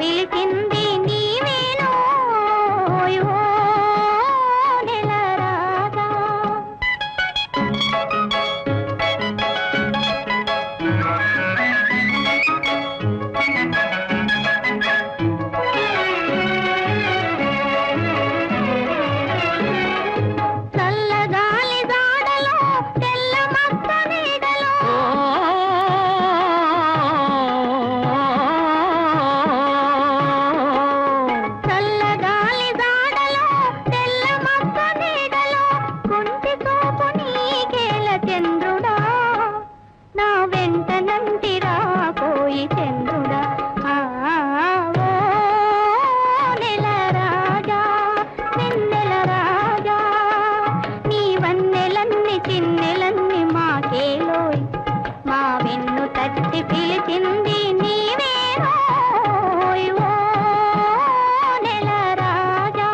పిలిచింది నీవేనో నెల రాజా. చల్లగాలి జాడలో తెల్ల మక్క నీడలో చల్లగాలి జాడలో తెల్ల మక్క నీడలో కుంటి తోపు నీకేల చంద్రుడా నా వెంట నంటిరా పోయి చంద్రుడా. ఓ నెల రాజా వెన్నెల రాజా నీ వన్నెలన్ని చిన్నెలన్ని మాకేలోయ్ మా వెన్ను తట్టి పిలిచింది నీవేనోయ్ ఓ నెల రాజా.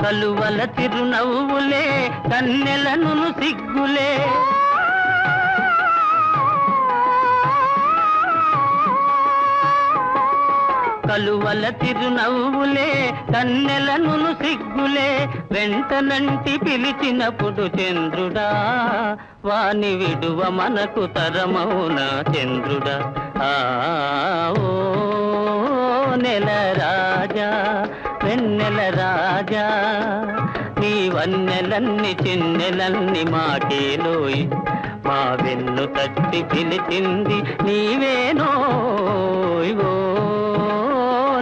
కలువల చిరునవ్వులే కన్నెలను సిగ్గులే కలువల చిరునవ్వులే కన్నెలను సిగ్గులే వెంటనంటి పిలిచినప్పుడు చంద్రుడా వాని విడువ మనకు తరమౌన చంద్రుడా. ఓ నెల రాజా వెన్నెల రాజా నీ వన్నెలన్ని చిన్నెలన్ని మాకేలోయ్ మా వెన్ను తట్టి పిలిచింది నీవేనోయ్ ఓ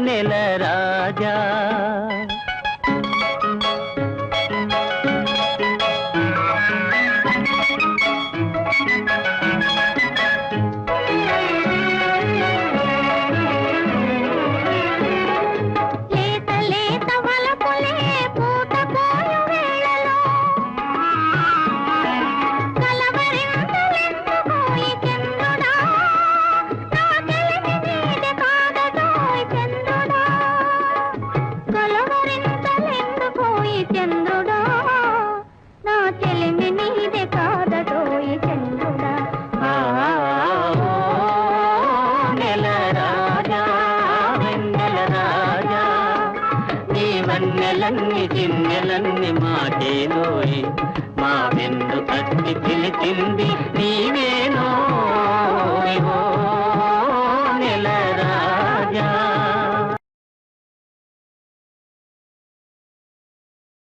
నెల రాజా. లేత లేత వలపులే పూత పోయు వేళలో కలవరింతలెందుకోయి చంద్రుడా నా చెలిమి నీదే కాదటోయ్ చంద్రుడా. కలవరింతలెందుకోయి చంద్రుడా నా చెలిమి నీదే కాదటోయ్ చంద్రుడా. నెల రాజా వెన్నెల రాజా నీ వన్నెలన్ని చిన్నెలన్ని మాకేలోయ్ మా వెన్ను తట్టి పిలిచింది నీవేనో